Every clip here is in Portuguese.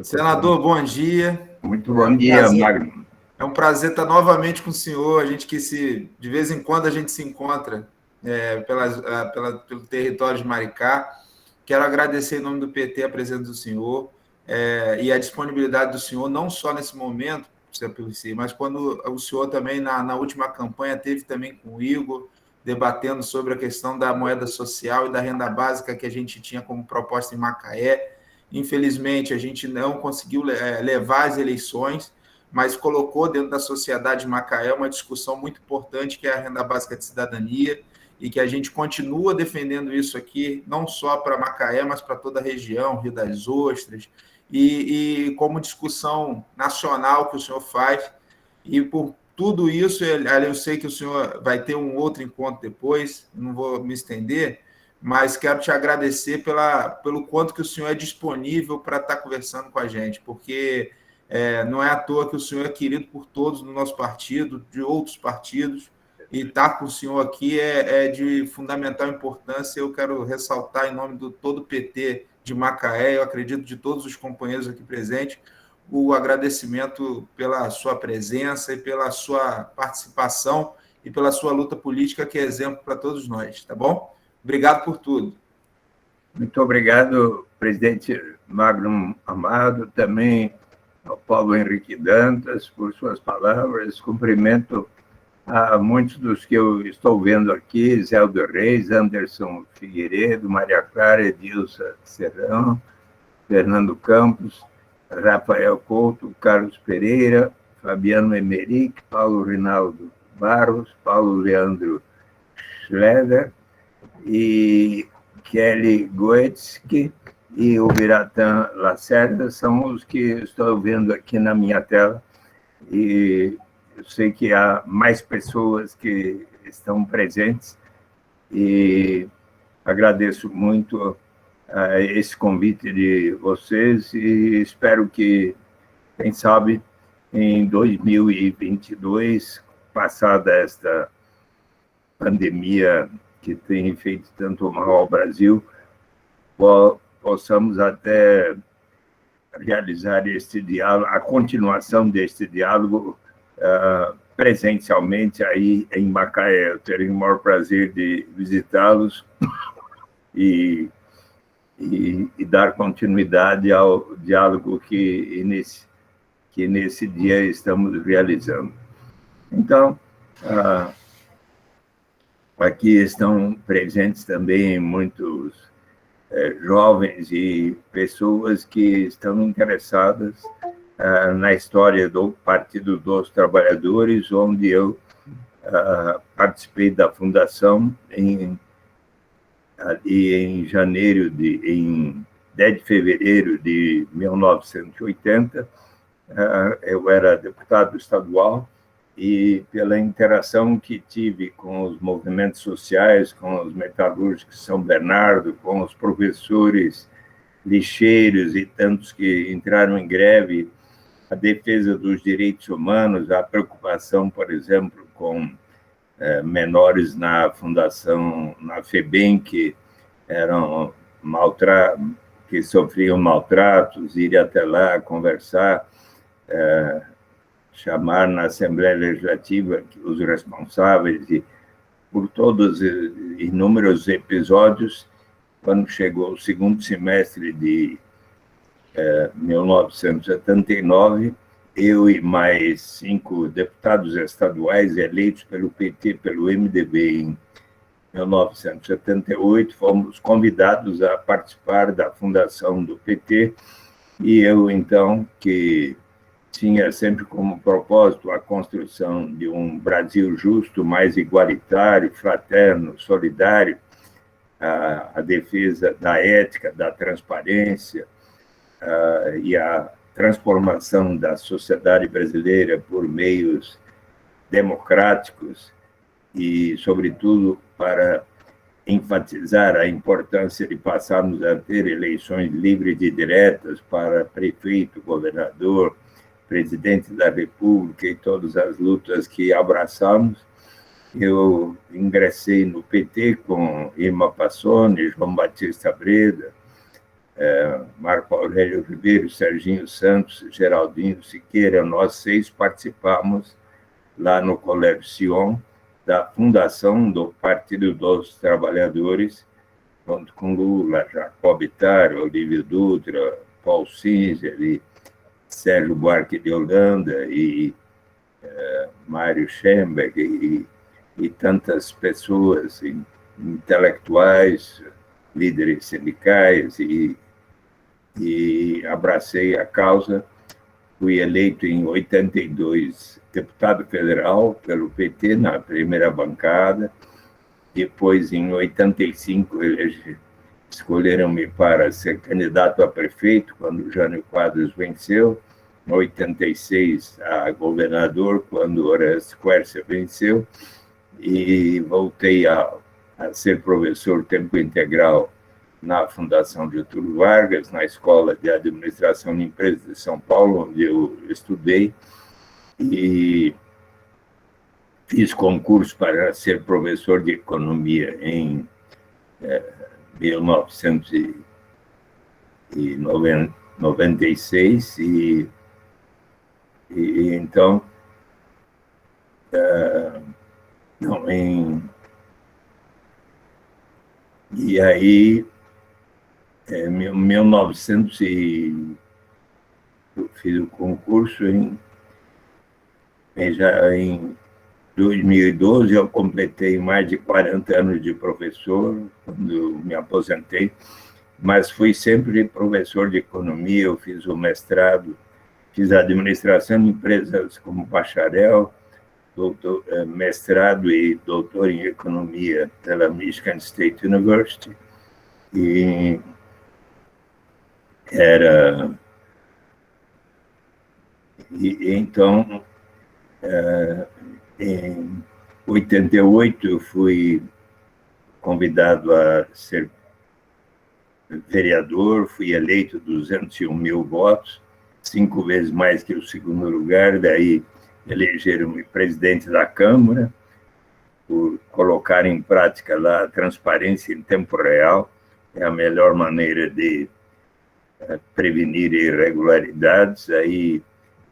Senador, bom dia. Muito bom dia, Magno. É um prazer estar novamente com o senhor. A gente de vez em quando a gente se encontra pelo território de Maricá. Quero agradecer em nome do PT a presença do senhor e a disponibilidade do senhor, não só nesse momento, mas quando o senhor também, na última campanha, teve também com o Igor, debatendo sobre a questão da moeda social e da renda básica que a gente tinha como proposta em Macaé. Infelizmente, a gente não conseguiu levar as eleições, mas colocou dentro da sociedade de Macaé uma discussão muito importante, que é a renda básica de cidadania, e que a gente continua defendendo isso aqui, não só para Macaé, mas para toda a região, Rio das Ostras, e como discussão nacional que o senhor faz. E por tudo isso, eu sei que o senhor vai ter um outro encontro depois, não vou me estender, mas quero te agradecer pelo quanto que o senhor é disponível para estar conversando com a gente, porque não é à toa que o senhor é querido por todos no nosso partido, de outros partidos, e estar com o senhor aqui é de fundamental importância. Eu quero ressaltar, em nome do todo o PT de Macaé, eu acredito de todos os companheiros aqui presentes, o agradecimento pela sua presença e pela sua participação e pela sua luta política, que é exemplo para todos nós, tá bom? Obrigado por tudo. Muito obrigado, presidente Magno Amado, também ao Paulo Henrique Dantas, por suas palavras. Cumprimento a muitos dos que eu estou vendo aqui: Zéldo Reis, Anderson Figueiredo, Maria Clara, Edilza Serrão, Fernando Campos, Rafael Couto, Carlos Pereira, Fabiano Emerick, Paulo Rinaldo Barros, Paulo Leandro Schroeder e Kelly Goetzke e o Biratã Lacerda são os que estou vendo aqui na minha tela, e eu sei que há mais pessoas que estão presentes, e agradeço muito esse convite de vocês, e espero que, quem sabe, em 2022, passada esta pandemia que tem feito tanto mal ao Brasil, possamos até realizar este diálogo, a continuação deste diálogo presencialmente aí em Macaé. Eu terei o maior prazer de visitá-los e dar continuidade ao diálogo que nesse dia estamos realizando. Então, aqui estão presentes também muitos jovens e pessoas que estão interessadas na história do Partido dos Trabalhadores, onde eu participei da fundação em 10 de fevereiro de 1980. Eu era deputado estadual, e pela interação que tive com os movimentos sociais, com os metalúrgicos de São Bernardo, com os professores lixeiros e tantos que entraram em greve, a defesa dos direitos humanos, a preocupação, por exemplo, com menores na fundação, na FEBEM, que que sofriam maltratos, ir até lá conversar, chamar na Assembleia Legislativa os responsáveis, e por todos os inúmeros episódios. Quando chegou o segundo semestre de 1979, eu e mais 5 deputados estaduais eleitos pelo PT, pelo MDB, em 1978, fomos convidados a participar da fundação do PT, e eu, então, que tinha sempre como propósito a construção de um Brasil justo, mais igualitário, fraterno, solidário, a defesa da ética, da transparência e a transformação da sociedade brasileira por meios democráticos, e, sobretudo, para enfatizar a importância de passarmos a ter eleições livres e diretas para prefeito, governador, presidente da República, e todas as lutas que abraçamos. Eu ingressei no PT com Irma Passoni, João Batista Breda, Marco Aurélio Ribeiro, Serginho Santos, Geraldinho Siqueira, nós 6 participamos lá no Colégio Sion da fundação do Partido dos Trabalhadores, junto com Lula, Jacob Ittar, Olívio Dutra, Paul Singer, e Sérgio Buarque de Holanda, e Mário Schemberg, e tantas pessoas, intelectuais, líderes sindicais, e abracei a causa. Fui eleito em 82 deputado federal pelo PT na primeira bancada. Depois, em 85, escolheram-me para ser candidato a prefeito, quando Jânio Quadros venceu. Em 86, a governador, quando Horácio Quércia venceu. E voltei a ser professor tempo integral na Fundação Getúlio Vargas, na Escola de Administração de Empresas de São Paulo, onde eu estudei, e fiz concurso para ser professor de economia em 1996, e então, e aí, em 1900 eu fiz o concurso, já em 2012 eu completei mais de 40 anos de professor, quando eu me aposentei, mas fui sempre professor de economia. Eu fiz o mestrado, fiz administração de empresas como bacharel, mestrado e doutor em economia pela Michigan State University, e então, em 88, eu fui convidado a ser vereador, fui eleito 201 mil votos, 5 vezes mais que o segundo lugar. Daí elegeram-me presidente da Câmara, por colocar em prática lá a transparência em tempo real. É a melhor maneira de prevenir irregularidades. Aí,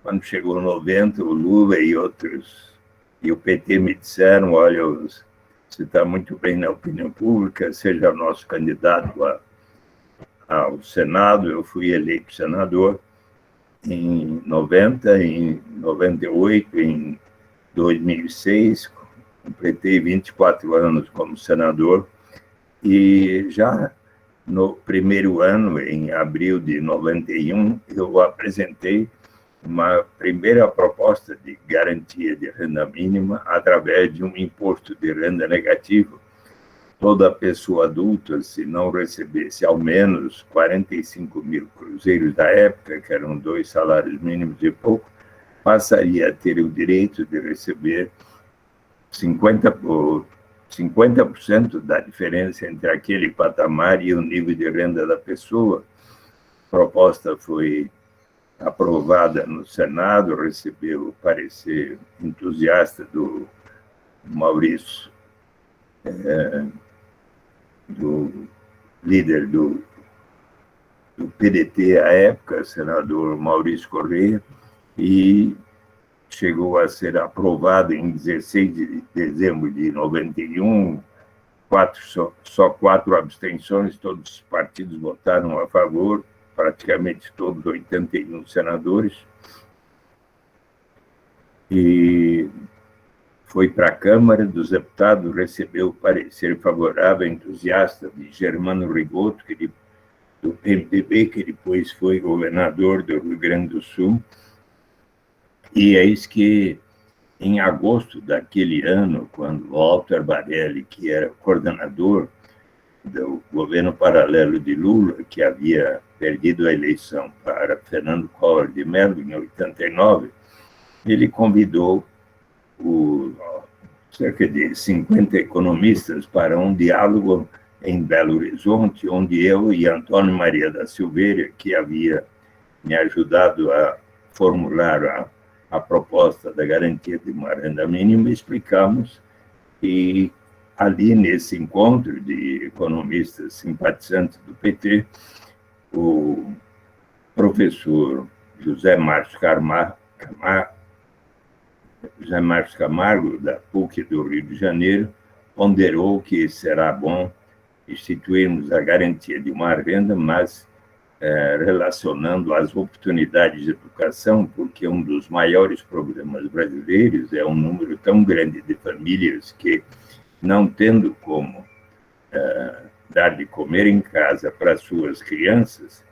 quando chegou 90, o Lula e outros, e o PT me disseram: olha, você está muito bem na opinião pública, seja nosso candidato ao Senado. Eu fui eleito senador em 90, em 98, em 2006, completei 24 anos como senador, e já no primeiro ano, em abril de 91, eu apresentei uma primeira proposta de garantia de renda mínima através de um imposto de renda negativo. Toda pessoa adulta, se não recebesse ao menos 45 mil cruzeiros da época, que eram 2 salários mínimos e pouco, passaria a ter o direito de receber 50% da diferença entre aquele patamar e o nível de renda da pessoa. A proposta foi aprovada no Senado, recebeu o parecer entusiasta do Maurício, do líder do PDT à época, senador Maurício Correia, e chegou a ser aprovado em 16 de dezembro de 91, só 4 abstenções, todos os partidos votaram a favor, praticamente todos, 81 senadores, e foi para a Câmara dos Deputados, recebeu parecer favorável, entusiasta, de Germano Rigoto, do PMDB, que depois foi governador do Rio Grande do Sul. E eis que, em agosto daquele ano, quando Walter Barelli, que era coordenador do governo paralelo de Lula, que havia perdido a eleição para Fernando Collor de Mello, em 89, ele convidou cerca de 50 economistas para um diálogo em Belo Horizonte, onde eu e Antônio Maria da Silveira, que havia me ajudado a formular a proposta da garantia de uma renda mínima, explicamos. E ali, nesse encontro de economistas simpatizantes do PT, O professor José Márcio Camargo, da PUC do Rio de Janeiro, ponderou que será bom instituirmos a garantia de uma renda, mas relacionando as oportunidades de educação, porque um dos maiores problemas brasileiros é um número tão grande de famílias que, não tendo como dar de comer em casa para suas crianças,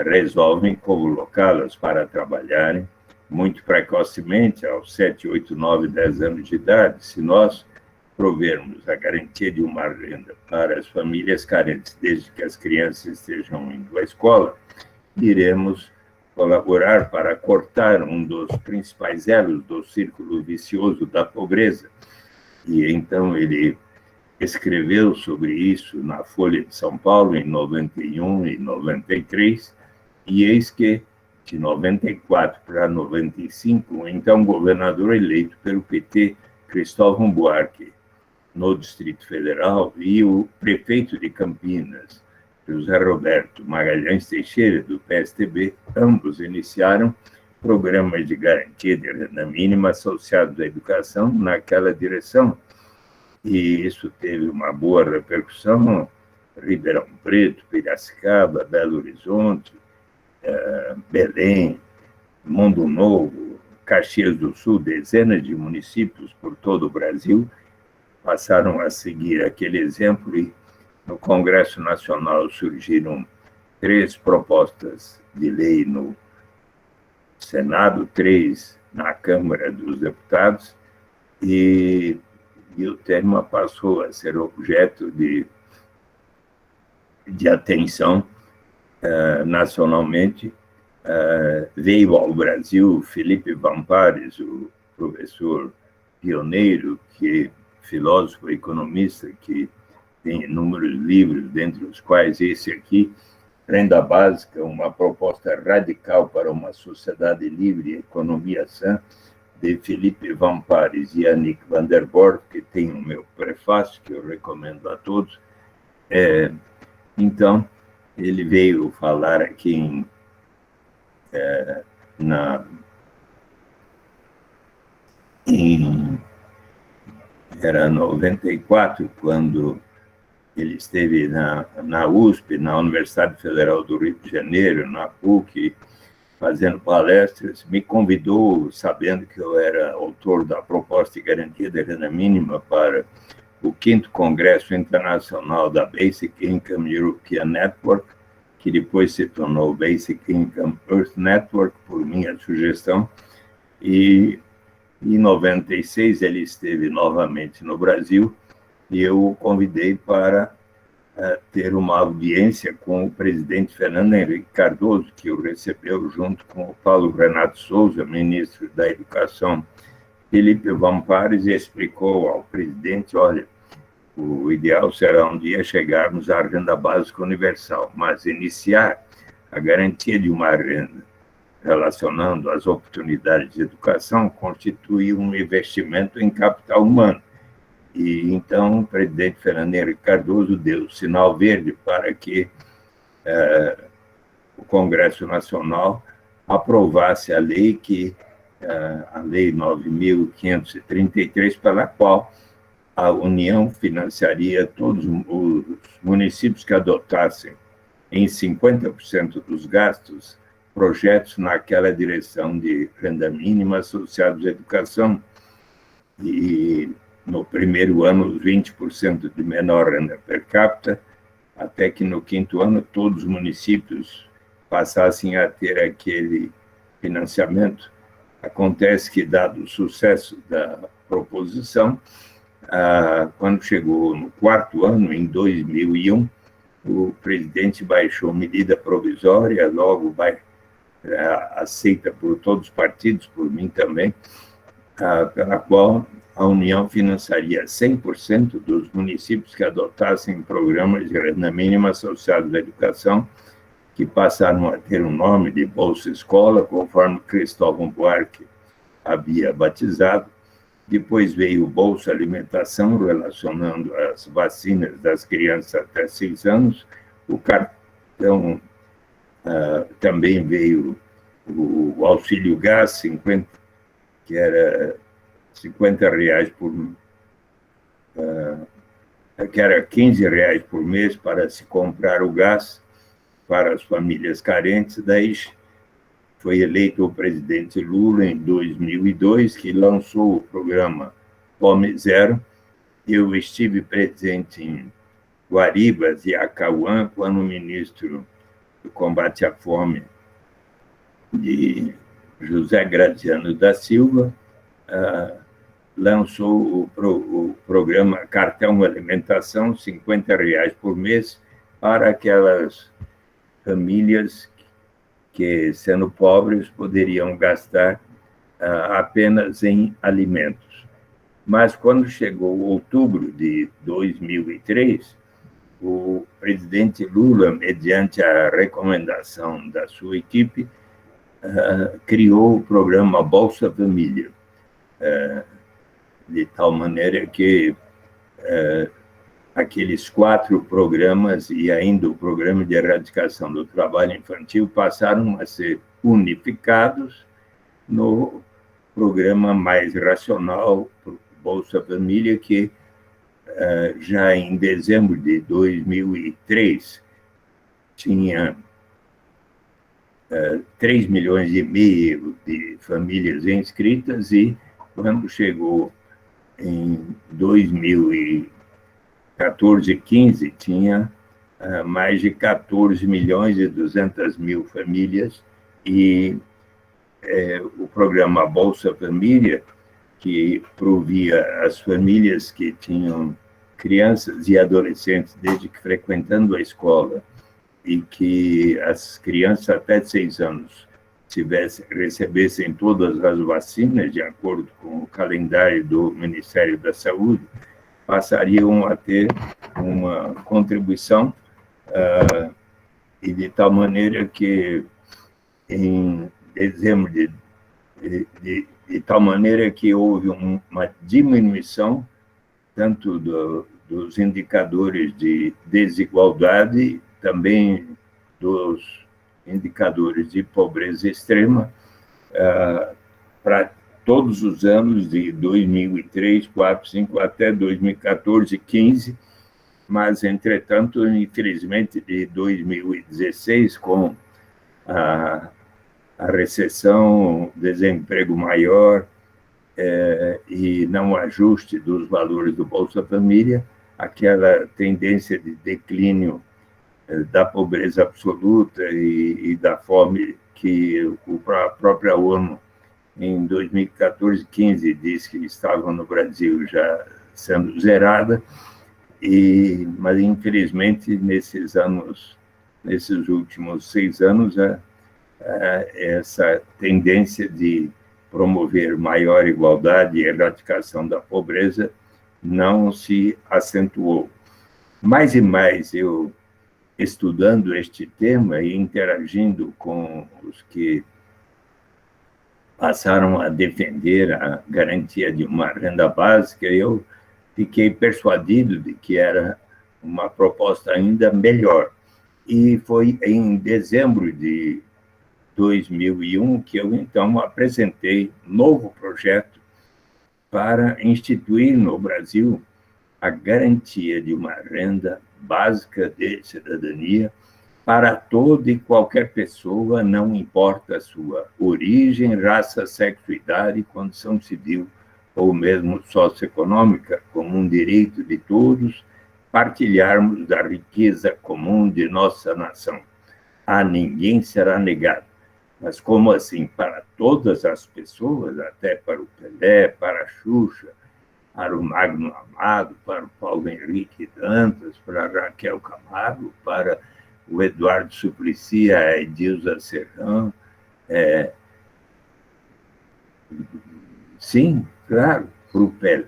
resolvem colocá-las para trabalharem muito precocemente, aos 7, 8, 9, 10 anos de idade. Se nós provermos a garantia de uma renda para as famílias carentes, desde que as crianças estejam indo à escola, iremos colaborar para cortar um dos principais elos do círculo vicioso da pobreza. E então ele escreveu sobre isso na Folha de São Paulo em 91 e 93, e eis que, de 94 para 95, o então governador eleito pelo PT, Cristóvão Buarque, no Distrito Federal, e o prefeito de Campinas, José Roberto Magalhães Teixeira, do PSTB, ambos iniciaram programas de garantia de renda mínima associados à educação naquela direção. E isso teve uma boa repercussão. Ribeirão Preto, Piracicaba, Belo Horizonte, Belém, Mundo Novo, Caxias do Sul, dezenas de municípios por todo o Brasil passaram a seguir aquele exemplo, e no Congresso Nacional surgiram 3 propostas de lei no Senado, 3 na Câmara dos Deputados, e o tema passou a ser objeto de atenção nacionalmente. Veio ao Brasil Felipe Vampares, o professor pioneiro, filósofo e economista, que tem inúmeros livros, dentre os quais esse aqui, Renda Básica, uma proposta radical para uma sociedade livre e economia sã, de Felipe Vampares e Annick van der Borch, que tem o meu prefácio, que eu recomendo a todos. Então, ele veio falar aqui era 94, quando ele esteve na USP, na Universidade Federal do Rio de Janeiro, na PUC, fazendo palestras. Me convidou, sabendo que eu era autor da proposta de garantia da renda mínima para o 5º Congresso Internacional da Basic Income European Network, que depois se tornou Basic Income Earth Network, por minha sugestão. E em 96 ele esteve novamente no Brasil, e eu o convidei para ter uma audiência com o presidente Fernando Henrique Cardoso, que o recebeu junto com o Paulo Renato Souza, ministro da Educação. Felipe Vampares explicou ao presidente: olha, o ideal será um dia chegarmos à renda básica universal, mas iniciar a garantia de uma renda relacionando as oportunidades de educação constitui um investimento em capital humano. E então o presidente Fernando Henrique Cardoso deu sinal verde para que o Congresso Nacional aprovasse a lei a Lei 9.533, pela qual a União financiaria todos os municípios que adotassem em 50% dos gastos projetos naquela direção de renda mínima associados à educação. E no primeiro ano, 20% de menor renda per capita, até que no 5º ano todos os municípios passassem a ter aquele financiamento. Acontece que, dado o sucesso da proposição, quando chegou no 4º ano, em 2001, o presidente baixou medida provisória, logo aceita por todos os partidos, por mim também, pela qual a União financiaria 100% dos municípios que adotassem programas de renda mínima associados à educação, que passaram a ter o nome de Bolsa Escola, conforme Cristóvão Buarque havia batizado. Depois veio o Bolsa Alimentação, relacionando as vacinas das crianças até 6 anos, o cartão Também veio o auxílio gás, que era R$ 50 que era R$ 15 por mês para se comprar o gás para as famílias carentes. Daí foi eleito o presidente Lula em 2002, que lançou o programa Fome Zero. Eu estive presente em Guaribas e Acauã, quando o ministro do Combate à Fome, de José Graziano da Silva, lançou o programa Cartão Alimentação, R$ 50 por mês, para aquelas famílias que, sendo pobres, poderiam gastar apenas em alimentos. Mas, quando chegou outubro de 2003, o presidente Lula, mediante a recomendação da sua equipe, criou o programa Bolsa Família, de tal maneira que aqueles 4 programas e ainda o programa de erradicação do trabalho infantil passaram a ser unificados no programa mais racional, Bolsa Família, que já em dezembro de 2003 tinha 3,5 milhões de famílias inscritas, e quando chegou em 2014 e 15, tinha mais de 14,2 milhões famílias, e o programa Bolsa Família, que provia as famílias que tinham crianças e adolescentes desde que frequentando a escola, e que as crianças até 6 anos recebessem todas as vacinas, de acordo com o calendário do Ministério da Saúde, passariam a ter uma contribuição, e de tal maneira que, em dezembro de tal maneira que houve uma diminuição tanto dos indicadores de desigualdade, também dos indicadores de pobreza extrema, para todos os anos de 2003, 4, 5, até 2014, 15, mas, entretanto, infelizmente, de 2016, com a recessão, desemprego maior e não ajuste dos valores do Bolsa Família, aquela tendência de declínio da pobreza absoluta e da fome que a própria ONU, em 2014, 15, disse que estavam no Brasil já sendo zerada, mas, infelizmente, nesses últimos 6 anos, essa tendência de promover maior igualdade e erradicação da pobreza não se acentuou. Mais e mais, eu, estudando este tema e interagindo com os que passaram a defender a garantia de uma renda básica, eu fiquei persuadido de que era uma proposta ainda melhor. E foi em dezembro de 2001 que eu, então, apresentei um novo projeto para instituir no Brasil a garantia de uma renda básica de cidadania para toda e qualquer pessoa, não importa a sua origem, raça, sexo, idade, condição civil ou mesmo socioeconômica, como um direito de todos partilharmos da riqueza comum de nossa nação. A ninguém será negado. Mas como assim? Para todas as pessoas, até para o Pelé, para a Xuxa, para o Magno Amado, para o Paulo Henrique Dantas, para a Raquel Camargo, para o Eduardo Suplicy, a Edilza Serrão. Sim, claro, para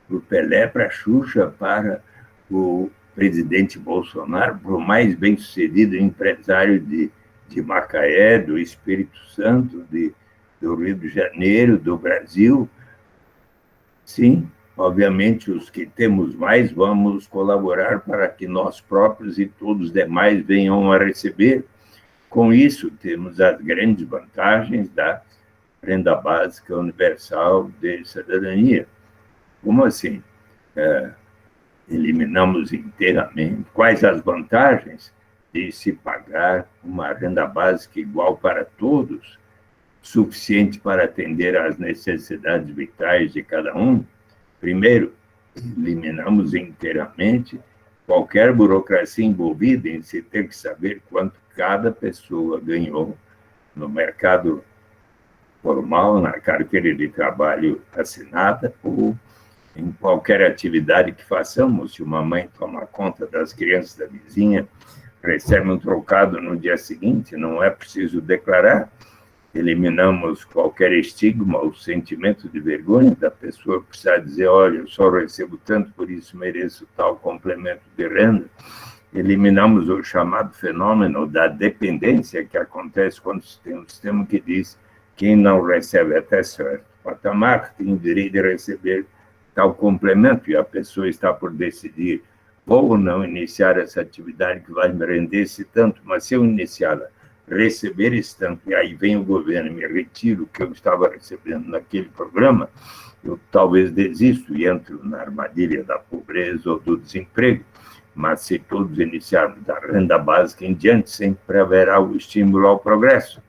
o Pelé, para a Xuxa, para o presidente Bolsonaro, para o mais bem-sucedido empresário de Macaé, do Espírito Santo, do Rio de Janeiro, do Brasil. Sim, obviamente, os que temos mais, vamos colaborar para que nós próprios e todos os demais venham a receber. Com isso, temos as grandes vantagens da renda básica universal de cidadania. Como assim? Eliminamos inteiramente. Quais as vantagens de se pagar uma renda básica igual para todos, suficiente para atender às necessidades vitais de cada um? Primeiro, eliminamos inteiramente qualquer burocracia envolvida em se ter que saber quanto cada pessoa ganhou no mercado formal, na carteira de trabalho assinada ou em qualquer atividade que façamos. Se uma mãe toma conta das crianças da vizinha, recebe um trocado no dia seguinte, não é preciso declarar. Eliminamos qualquer estigma ou sentimento de vergonha da pessoa precisar dizer, olha, eu só recebo tanto, por isso mereço tal complemento de renda. Eliminamos o chamado fenômeno da dependência, que acontece quando se tem um sistema que diz quem não recebe até certo patamar tem o direito de receber tal complemento, e a pessoa está por decidir, vou ou não iniciar essa atividade que vai me render esse tanto, mas se eu iniciá-la, receber esse tanto, e aí vem o governo e me retira o que eu estava recebendo naquele programa, eu talvez desisto e entro na armadilha da pobreza ou do desemprego. Mas se todos iniciarmos da renda básica em diante, sempre haverá o estímulo ao progresso.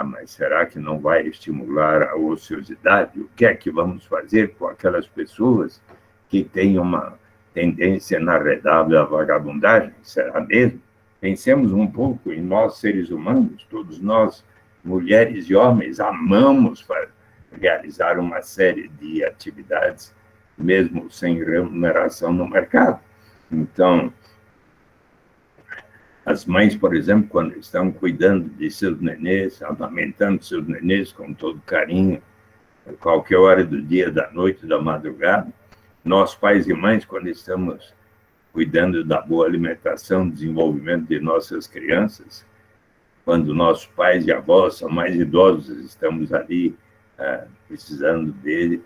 Mas será que não vai estimular a ociosidade? O que é que vamos fazer com aquelas pessoas que têm uma tendência inarredável à vagabundagem? Será mesmo? Pensemos um pouco em nós, seres humanos, todos nós, mulheres e homens, amamos realizar uma série de atividades, mesmo sem remuneração no mercado. Então, as mães, por exemplo, quando estão cuidando de seus nenês, amamentando seus nenês com todo carinho, a qualquer hora do dia, da noite, da madrugada, nós, pais e mães, quando estamos cuidando da boa alimentação, desenvolvimento de nossas crianças, quando nossos pais e avós são mais idosos, estamos ali precisando de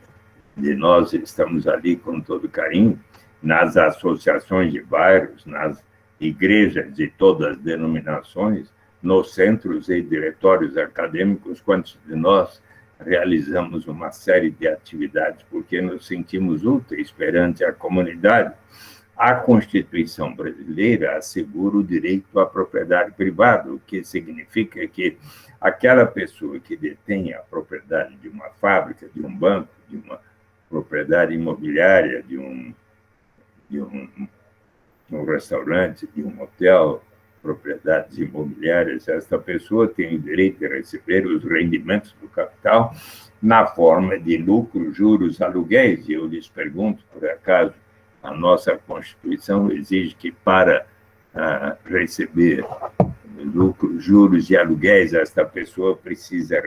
nós, estamos ali com todo carinho, nas associações de bairros, nas igrejas de todas as denominações, nos centros e diretórios acadêmicos, quantos de nós realizamos uma série de atividades porque nos sentimos úteis perante a comunidade. A Constituição brasileira assegura o direito à propriedade privada, o que significa que aquela pessoa que detém a propriedade de uma fábrica, de um banco, de uma propriedade imobiliária, de um restaurante, de um hotel, propriedades imobiliárias, esta pessoa tem o direito de receber os rendimentos do capital na forma de lucros, juros, aluguéis. E eu lhes pergunto, por acaso, a nossa Constituição exige que para receber lucros, juros e aluguéis, esta pessoa precisa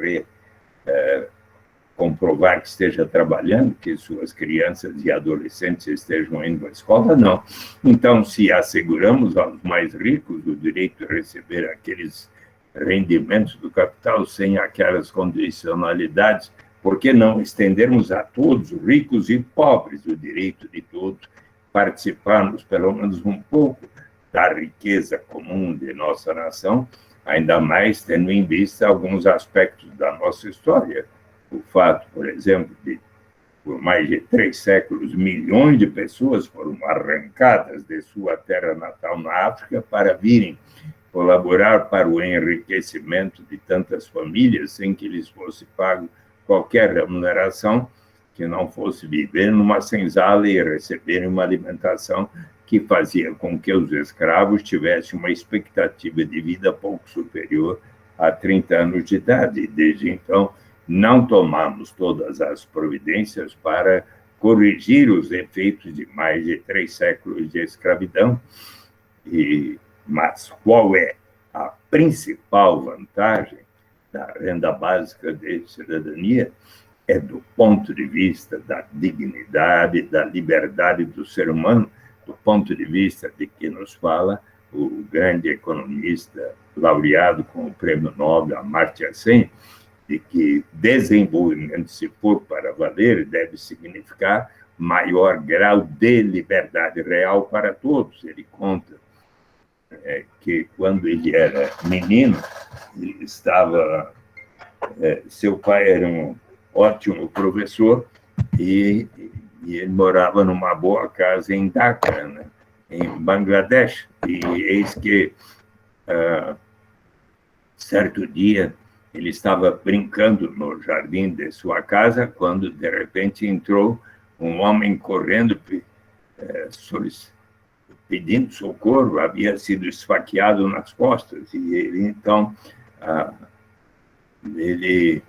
comprovar que esteja trabalhando, que suas crianças e adolescentes estejam indo à escola? Não. Então, se asseguramos aos mais ricos o direito de receber aqueles rendimentos do capital sem aquelas condicionalidades, por que não estendermos a todos, ricos e pobres, o direito de todos participarmos, pelo menos um pouco, da riqueza comum de nossa nação, ainda mais tendo em vista alguns aspectos da nossa história? O fato, por exemplo, de, por mais de 3 séculos, milhões de pessoas foram arrancadas de sua terra natal na África para virem colaborar para o enriquecimento de tantas famílias sem que lhes fosse pago qualquer remuneração, que não fosse viver numa senzala e receberem uma alimentação que fazia com que os escravos tivessem uma expectativa de vida pouco superior a 30 anos de idade. Desde então, não tomamos todas as providências para corrigir os efeitos de mais de 3 séculos de escravidão. Mas qual é a principal vantagem da renda básica de cidadania? É do ponto de vista da dignidade, da liberdade do ser humano, do ponto de vista de que nos fala o grande economista laureado com o Prêmio Nobel, Amartya Sen, de que desenvolvimento, se for para valer, deve significar maior grau de liberdade real para todos. Ele conta que quando ele era menino, seu pai era um ótimo professor e ele morava numa boa casa em Dhaka, né, em Bangladesh. E eis que, certo dia, ele estava brincando no jardim de sua casa, quando, de repente, entrou um homem correndo, pedindo socorro, havia sido esfaqueado nas costas. E ele, então, ele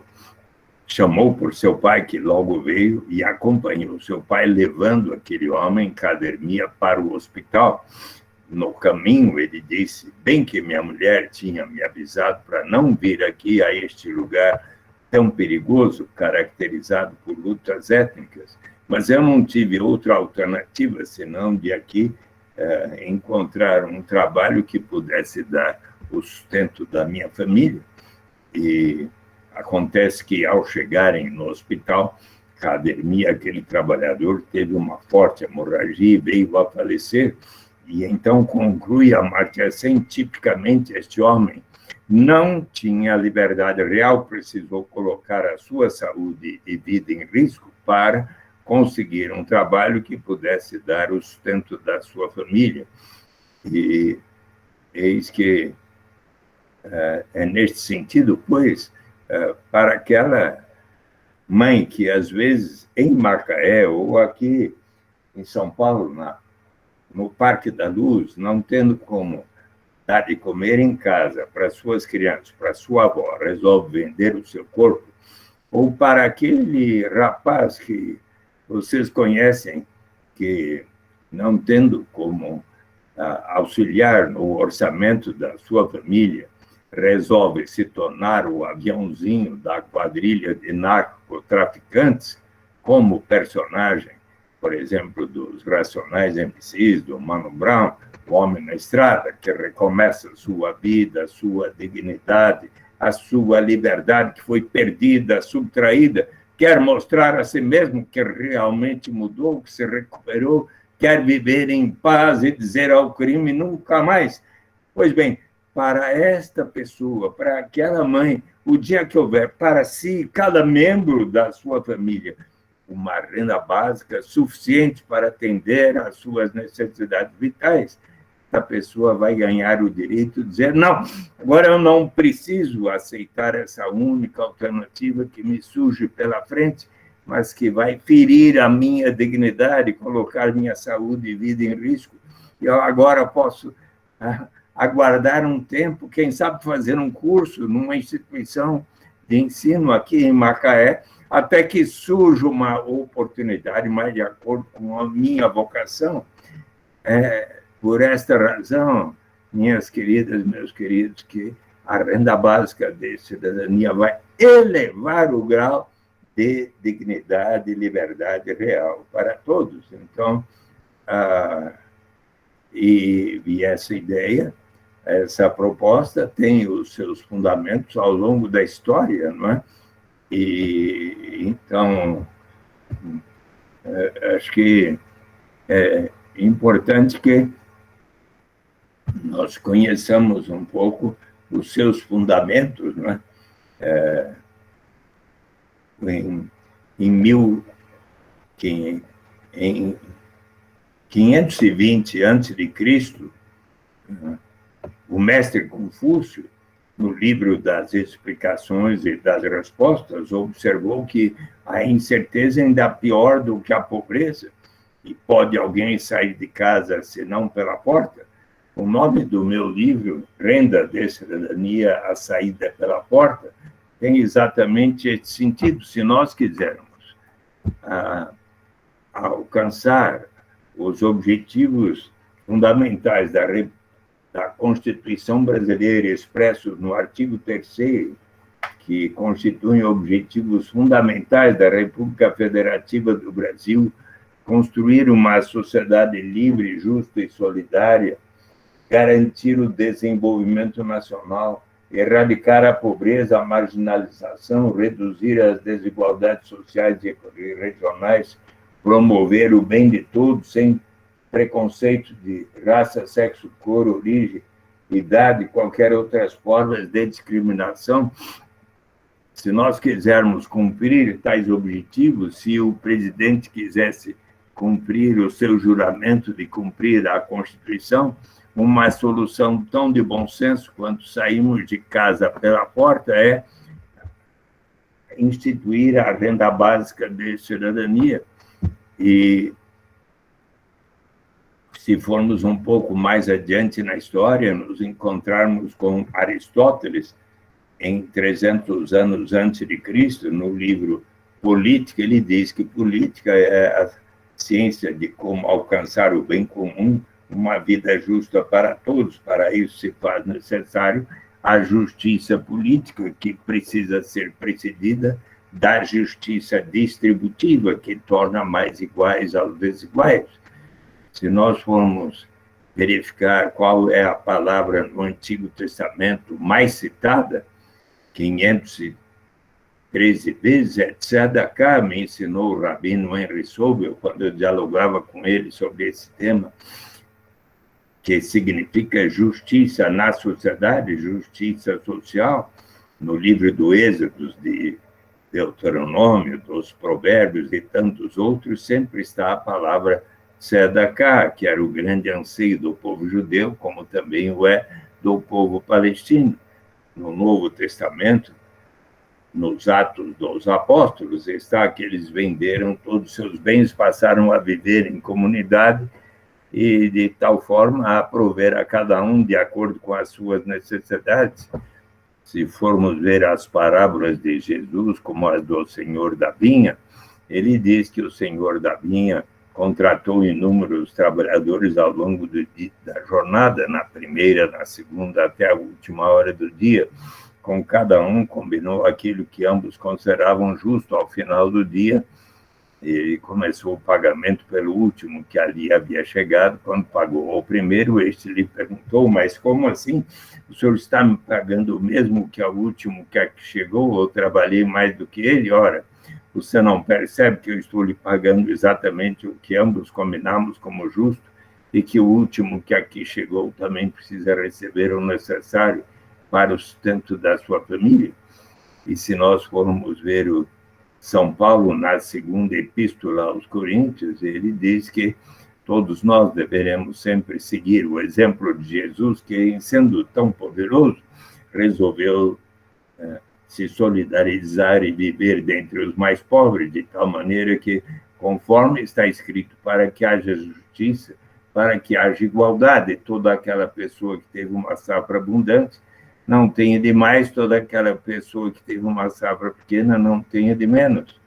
chamou por seu pai, que logo veio, e acompanhou seu pai, levando aquele homem, Kader-Mia, para o hospital. No caminho, ele disse, bem que minha mulher tinha me avisado para não vir aqui a este lugar tão perigoso, caracterizado por lutas étnicas, mas eu não tive outra alternativa, senão de aqui encontrar um trabalho que pudesse dar o sustento da minha família. E acontece que, ao chegarem no hospital, Kader-Mia, aquele trabalhador, teve uma forte hemorragia e veio a falecer. E então conclui Amartya Sen, tipicamente este homem não tinha liberdade real, precisou colocar a sua saúde e vida em risco para conseguir um trabalho que pudesse dar o sustento da sua família. E eis que é neste sentido, pois, para aquela mãe que, às vezes, em Macaé ou aqui em São Paulo, no Parque da Luz, não tendo como dar de comer em casa para suas crianças, para sua avó, resolve vender o seu corpo, ou para aquele rapaz que vocês conhecem, que, não tendo como auxiliar no orçamento da sua família, resolve se tornar o aviãozinho da quadrilha de narcotraficantes, como personagem, por exemplo, dos Racionais MCs, do Mano Brown, o Homem na Estrada, que recomeça a sua vida, a sua dignidade, a sua liberdade que foi perdida, subtraída, quer mostrar a si mesmo que realmente mudou, que se recuperou, quer viver em paz e dizer ao crime nunca mais. Pois bem, para esta pessoa, para aquela mãe, o dia que houver para si, cada membro da sua família, uma renda básica suficiente para atender às suas necessidades vitais, a pessoa vai ganhar o direito de dizer, não, agora eu não preciso aceitar essa única alternativa que me surge pela frente, mas que vai ferir a minha dignidade, colocar minha saúde e vida em risco. Eu agora posso aguardar um tempo, quem sabe fazer um curso numa instituição de ensino aqui em Macaé, até que surja uma oportunidade mais de acordo com a minha vocação. Por esta razão, minhas queridas, meus queridos, que a renda básica de cidadania vai elevar o grau de dignidade e liberdade real para todos. Então, e essa ideia, essa proposta tem os seus fundamentos ao longo da história, não é? E, então, acho que é importante que nós conheçamos um pouco os seus fundamentos, não é? Em 520 a.C., o mestre Confúcio, no livro das explicações e das respostas, observou que a incerteza ainda é pior do que a pobreza, e pode alguém sair de casa senão pela porta? O nome do meu livro, Renda de Cidadania, a Saída pela Porta, tem exatamente esse sentido. Se nós quisermos alcançar os objetivos fundamentais da Constituição brasileira, expressos no artigo 3º, que constituem objetivos fundamentais da República Federativa do Brasil, construir uma sociedade livre, justa e solidária, garantir o desenvolvimento nacional, erradicar a pobreza, a marginalização, reduzir as desigualdades sociais e regionais, promover o bem de todos, sem preconceito de raça, sexo, cor, origem, idade, qualquer outras formas de discriminação. Se nós quisermos cumprir tais objetivos, se o presidente quisesse cumprir o seu juramento de cumprir a Constituição, uma solução tão de bom senso quanto sairmos de casa pela porta é instituir a renda básica de cidadania. E se formos um pouco mais adiante na história, nos encontrarmos com Aristóteles, em 300 anos antes de Cristo, no livro Política, ele diz que política é a ciência de como alcançar o bem comum, uma vida justa para todos. Para isso se faz necessário a justiça política, que precisa ser precedida da justiça distributiva, que torna mais iguais aos desiguais. Se nós formos verificar qual é a palavra no Antigo Testamento mais citada, 513 vezes, é tzedakah, me ensinou o rabino Henry Sobel, quando eu dialogava com ele sobre esse tema, que significa justiça na sociedade, justiça social. No livro do Êxodo, de Deuteronômio, dos Provérbios e tantos outros, sempre está a palavra tzedakah, que era o grande anseio do povo judeu, como também o é do povo palestino. No Novo Testamento, nos Atos dos Apóstolos, está que eles venderam todos os seus bens, passaram a viver em comunidade e, de tal forma, a prover a cada um de acordo com as suas necessidades. Se formos ver as parábolas de Jesus, como as do Senhor da Vinha, ele diz que o Senhor da Vinha contratou inúmeros trabalhadores ao longo da jornada, na primeira, na segunda, até a última hora do dia. Com cada um, combinou aquilo que ambos consideravam justo. Ao final do dia, ele começou o pagamento pelo último que ali havia chegado. Quando pagou ao primeiro, este lhe perguntou: mas como assim? O senhor está me pagando o mesmo que ao último que aqui chegou? Eu trabalhei mais do que ele? Ora, você não percebe que eu estou lhe pagando exatamente o que ambos combinamos como justo e que o último que aqui chegou também precisa receber o necessário para o sustento da sua família? E se nós formos ver o São Paulo, na segunda epístola aos Coríntios, ele diz que todos nós deveremos sempre seguir o exemplo de Jesus, que, sendo tão poderoso, resolveu se solidarizar e viver dentre os mais pobres, de tal maneira que, conforme está escrito, para que haja justiça, para que haja igualdade, toda aquela pessoa que teve uma safra abundante não tenha de mais, toda aquela pessoa que teve uma safra pequena não tenha de menos.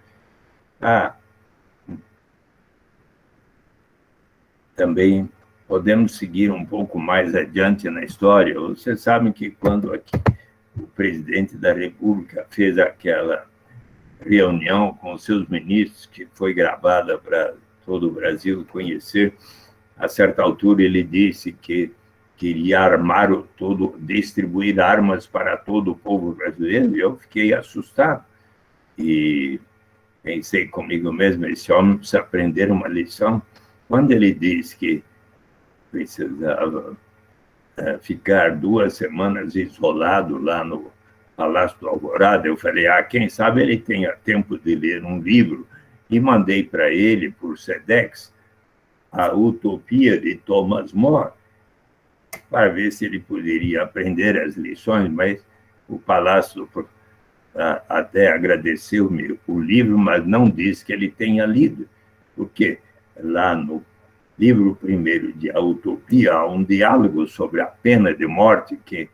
Também podemos seguir um pouco mais adiante na história. Vocês sabem que quando aqui o presidente da República fez aquela reunião com os seus ministros, que foi gravada para todo o Brasil conhecer, a certa altura ele disse que queria distribuir armas para todo o povo brasileiro, e eu fiquei assustado. E pensei comigo mesmo: esse homem precisa aprender uma lição. Quando ele disse que precisava ficar 2 semanas isolado lá no Palácio do Alvorada, eu falei: quem sabe ele tenha tempo de ler um livro. E mandei para ele, por Sedex, A Utopia de Thomas More, para ver se ele poderia aprender as lições, mas o Palácio até agradeceu-me o livro, mas não disse que ele tenha lido, porque lá no livro primeiro de A Utopia há um diálogo sobre a pena de morte que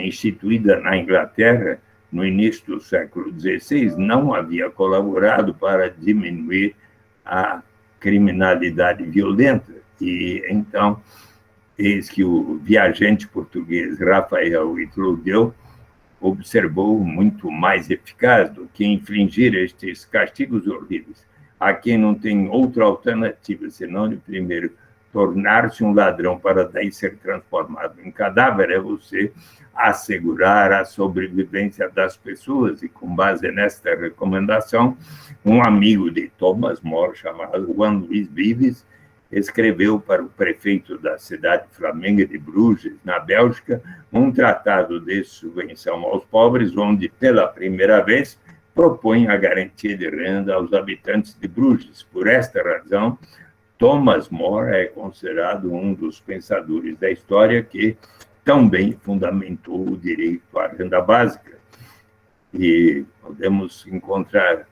instituída na Inglaterra no início do século XVI, não havia colaborado para diminuir a criminalidade violenta. E então, eis que o viajante português Rafael Itloudeu observou muito mais eficaz do que infligir estes castigos horríveis a quem não tem outra alternativa senão, de primeiro, tornar-se um ladrão para daí ser transformado em cadáver, é você assegurar a sobrevivência das pessoas. E, com base nesta recomendação, um amigo de Thomas More, chamado Juan Luis Vives, escreveu para o prefeito da cidade flamenga de Bruges, na Bélgica, um tratado de subvenção aos pobres, onde, pela primeira vez, propõe a garantia de renda aos habitantes de Bruges. Por esta razão, Thomas More é considerado um dos pensadores da história que também fundamentou o direito à renda básica. E podemos encontrar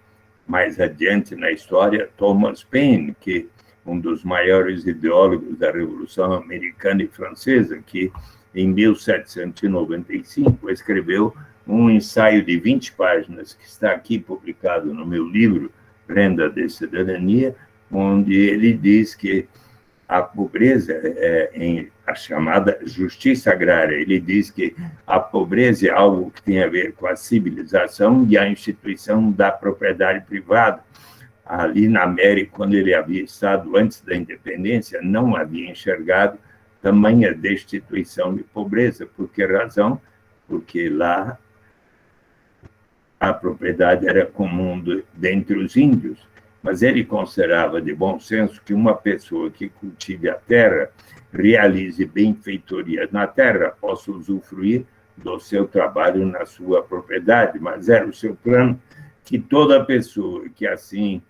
mais adiante na história Thomas Paine, que um dos maiores ideólogos da Revolução Americana e Francesa, que em 1795 escreveu um ensaio de 20 páginas, que está aqui publicado no meu livro, Renda de Cidadania, onde ele diz que a pobreza em a chamada justiça agrária. Ele diz que a pobreza é algo que tem a ver com a civilização e a instituição da propriedade privada. Ali na América, quando ele havia estado antes da independência, não havia enxergado tamanha destituição de pobreza. Por que razão? Porque lá a propriedade era comum dentre os índios, mas ele considerava de bom senso que uma pessoa que cultive a terra, realize benfeitorias na terra, possa usufruir do seu trabalho na sua propriedade, mas era o seu plano que toda pessoa que assim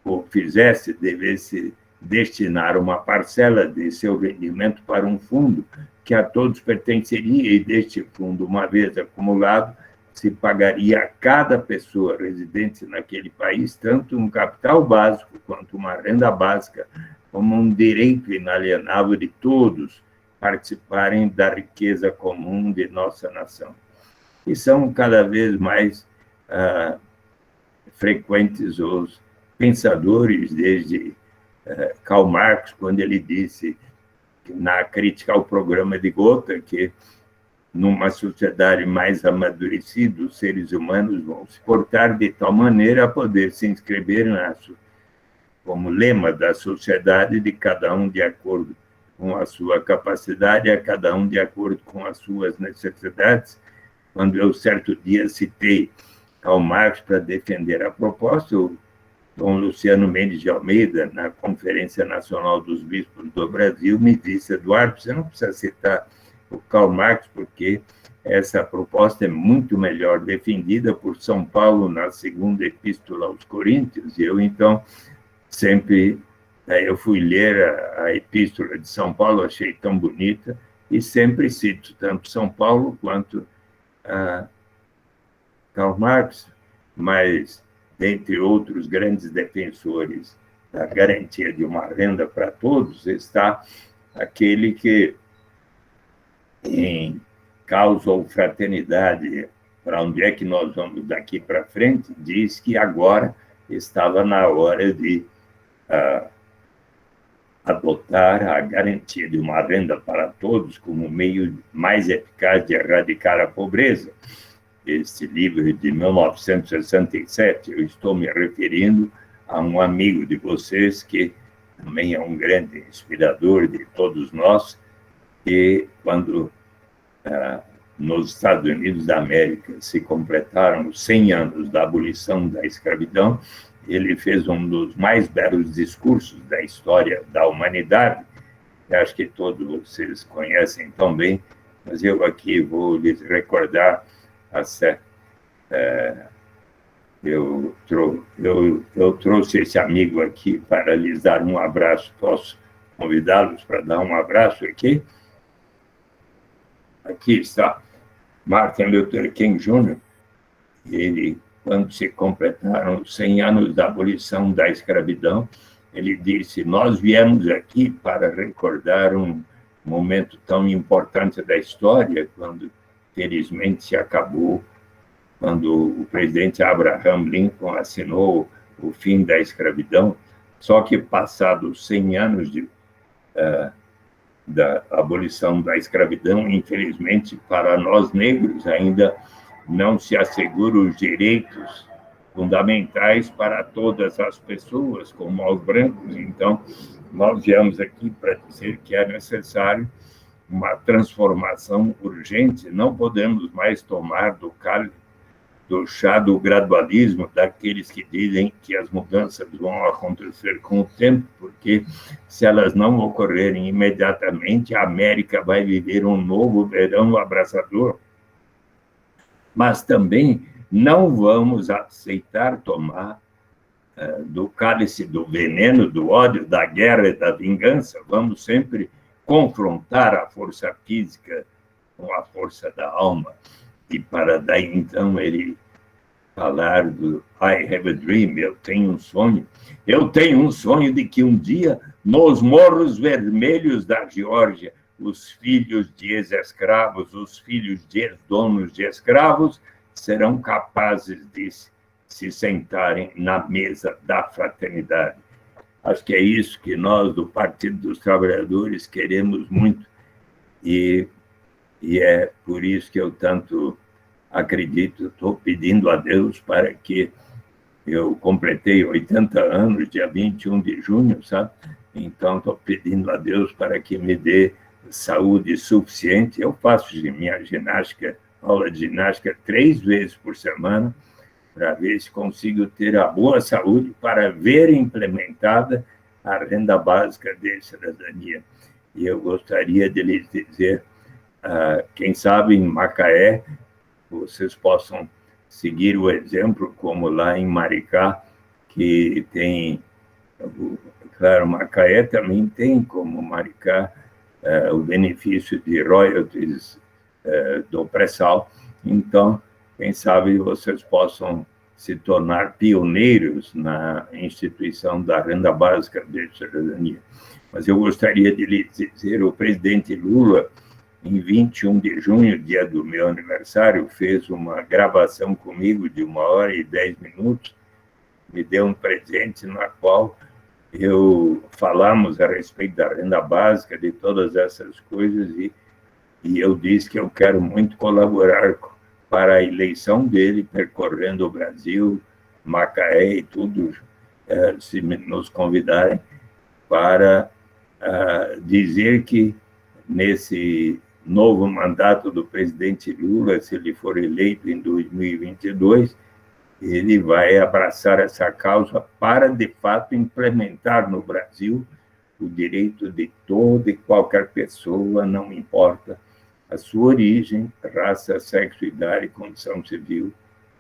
o fizesse devesse destinar uma parcela de seu rendimento para um fundo que a todos pertenceria, e deste fundo, uma vez acumulado, se pagaria a cada pessoa residente naquele país tanto um capital básico quanto uma renda básica, como um direito inalienável de todos participarem da riqueza comum de nossa nação. E são cada vez mais frequentes os pensadores, desde Karl Marx, quando ele disse, na crítica ao programa de Gotha, que numa sociedade mais amadurecida, os seres humanos vão se portar de tal maneira a poder se inscrever como lema da sociedade, de cada um de acordo com a sua capacidade, a cada um de acordo com as suas necessidades. Quando eu, certo dia, citei Karl Marx para defender a proposta, o Dom Luciano Mendes de Almeida, na Conferência Nacional dos Bispos do Brasil, me disse: Eduardo, você não precisa citar o Karl Marx, porque essa proposta é muito melhor defendida por São Paulo na segunda epístola aos Coríntios. E eu, então, sempre eu fui ler a epístola de São Paulo, achei tão bonita, e sempre cito tanto São Paulo quanto Karl Marx, mas, dentre outros grandes defensores da garantia de uma renda para todos, está aquele que, em Causa ou Fraternidade, para onde é que nós vamos daqui para frente, diz que agora estava na hora de adotar a garantia de uma renda para todos como meio mais eficaz de erradicar a pobreza. Este livro de 1967, eu estou me referindo a um amigo de vocês que também é um grande inspirador de todos nós, e quando nos Estados Unidos da América se completaram os 100 anos da abolição da escravidão, ele fez um dos mais belos discursos da história da humanidade, que acho que todos vocês conhecem tão bem, mas eu aqui vou lhes recordar. Eu trouxe esse amigo aqui para lhes dar um abraço. Posso convidá-los para dar um abraço aqui? Aqui está Martin Luther King Jr. Ele, quando se completaram os 100 anos da abolição da escravidão, ele disse: nós viemos aqui para recordar um momento tão importante da história, quando, felizmente, se acabou, quando o presidente Abraham Lincoln assinou o fim da escravidão. Só que, passados 100 anos da abolição da escravidão, infelizmente, para nós negros, ainda não se assegura os direitos fundamentais para todas as pessoas, como aos brancos. Então, nós viemos aqui para dizer que é necessário uma transformação urgente. Não podemos mais tomar do cálice chá do gradualismo, daqueles que dizem que as mudanças vão acontecer com o tempo, porque se elas não ocorrerem imediatamente, a América vai viver um novo verão abrasador. Mas também não vamos aceitar tomar do cálice do veneno, do ódio, da guerra e da vingança. Vamos sempre confrontar a força física com a força da alma. E para daí, então, ele falar do I have a dream, eu tenho um sonho. Eu tenho um sonho de que um dia, nos morros vermelhos da Geórgia, os filhos de ex-escravos, os filhos de ex-donos de escravos, serão capazes de se sentarem na mesa da fraternidade. Acho que é isso que nós, do Partido dos Trabalhadores, queremos muito. E é por isso que eu tanto acredito, estou pedindo a Deus para que eu completei 80 anos, dia 21 de junho, sabe? Então, estou pedindo a Deus para que me dê saúde suficiente. Eu faço minha ginástica, aula de ginástica 3 vezes por semana, para ver se consigo ter a boa saúde para ver implementada a renda básica de cidadania. E eu gostaria de lhes dizer, quem sabe em Macaé, vocês possam seguir o exemplo, como lá em Maricá, que tem, claro, Macaé também tem, como Maricá, o benefício de royalties do pré-sal. Então, quem sabe vocês possam se tornar pioneiros na instituição da renda básica de cidadania. Mas eu gostaria de lhe dizer, o presidente Lula, em 21 de junho, dia do meu aniversário, fez uma gravação comigo de 1h10, me deu um presente na qual falamos a respeito da renda básica, de todas essas coisas, e eu disse que eu quero muito colaborar para a eleição dele, percorrendo o Brasil, Macaé e tudo, se nos convidarem, para dizer que nesse novo mandato do presidente Lula, se ele for eleito em 2022, ele vai abraçar essa causa para, de fato, implementar no Brasil o direito de toda e qualquer pessoa, não importa a sua origem, raça, sexo, idade, condição civil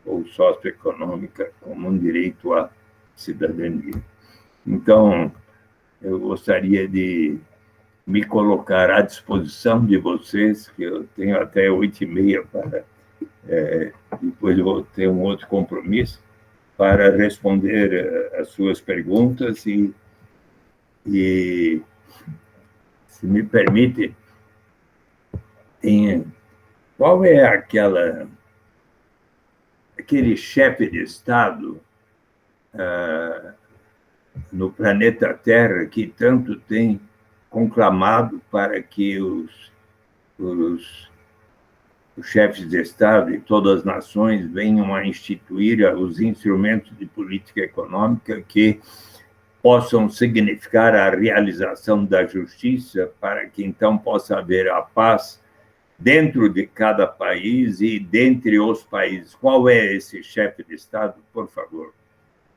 ou socioeconômica, como um direito à cidadania. Então, eu gostaria de me colocar à disposição de vocês, que eu tenho até 8h30 para... depois eu vou ter um outro compromisso, para responder as suas perguntas e se me permite, qual é aquele chefe de Estado no planeta Terra que tanto tem conclamado para que os chefes de Estado e todas as nações venham a instituir os instrumentos de política econômica que possam significar a realização da justiça, para que então possa haver a paz dentro de cada país e dentre os países. Qual é esse chefe de Estado, por favor?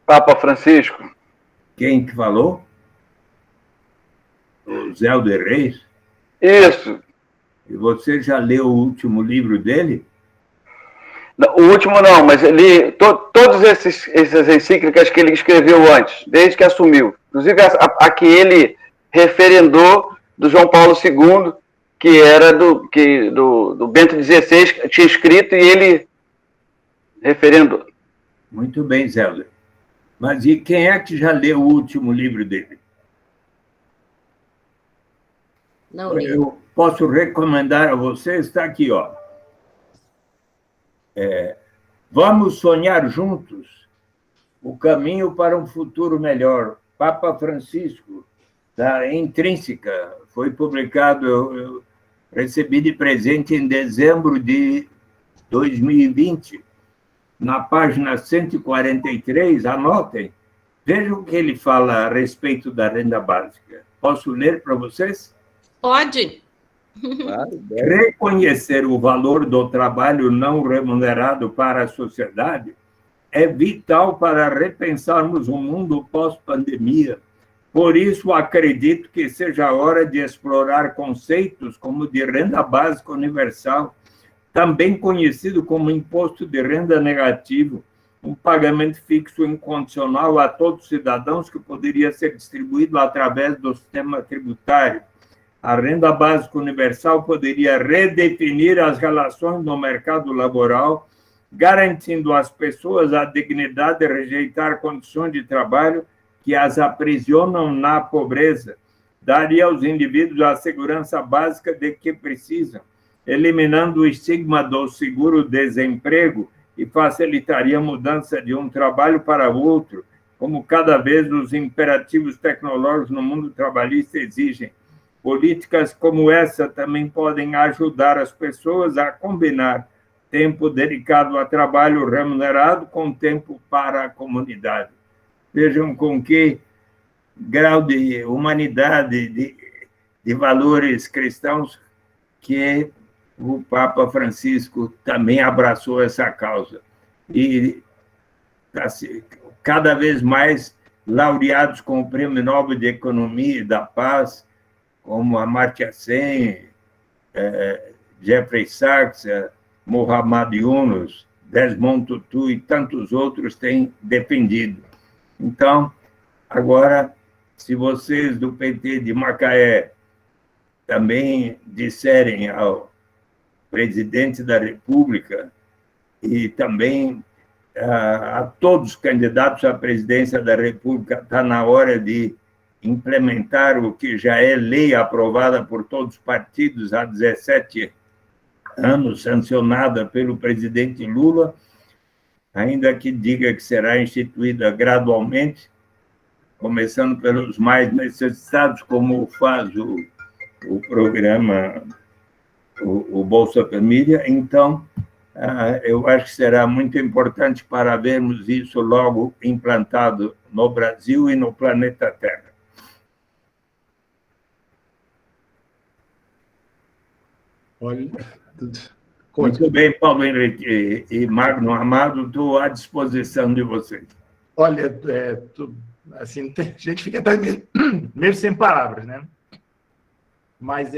Papa Francisco. Quem que falou? O Zé de Reis? Isso. E você já leu o último livro dele? Não, o último não, mas li todas essas encíclicas que ele escreveu antes, desde que assumiu. Inclusive a que ele referendou do João Paulo II, que era do Bento XVI, que tinha escrito, e ele referendou. Muito bem, Zé. Mas e quem é que já leu o último livro dele? Não li. Eu posso recomendar a você, está aqui, ó. Vamos sonhar juntos o caminho para um futuro melhor. Papa Francisco, da Intrínseca, foi publicado, eu recebi de presente em dezembro de 2020, na página 143, anotem, vejam o que ele fala a respeito da renda básica. Posso ler para vocês? Pode. Claro, deve. Reconhecer o valor do trabalho não remunerado para a sociedade é vital para repensarmos o mundo pós-pandemia. Por isso, acredito que seja a hora de explorar conceitos como de renda básica universal, também conhecido como imposto de renda negativo, um pagamento fixo incondicional a todos os cidadãos que poderia ser distribuído através do sistema tributário. A renda básica universal poderia redefinir as relações no mercado laboral, garantindo às pessoas a dignidade de rejeitar condições de trabalho que as aprisionam na pobreza. Daria aos indivíduos a segurança básica de que precisam, eliminando o estigma do seguro-desemprego e facilitaria a mudança de um trabalho para outro, como cada vez os imperativos tecnológicos no mundo trabalhista exigem. Políticas como essa também podem ajudar as pessoas a combinar tempo dedicado a trabalho remunerado com tempo para a comunidade. Vejam com que grau de humanidade, de valores cristãos que o Papa Francisco também abraçou essa causa. E cada vez mais laureados com o Prêmio Nobel de Economia e da Paz, como Amartya Sen, Jeffrey Sachs, Muhammad Yunus, Desmond Tutu e tantos outros têm defendido. Então, agora, se vocês do PT de Macaé também disserem ao presidente da República e também a todos os candidatos à presidência da República, está na hora de implementar o que já é lei aprovada por todos os partidos há 17 anos, sancionada pelo presidente Lula, ainda que diga que será instituída gradualmente, começando pelos mais necessitados, como faz o programa, o Bolsa Família. Então, eu acho que será muito importante para vermos isso logo implantado no Brasil e no planeta Terra. Olha, muito bem, Paulo Henrique e Magno Amado, estou à disposição de vocês. Olha, assim, a gente fica até meio sem palavras, né? Mas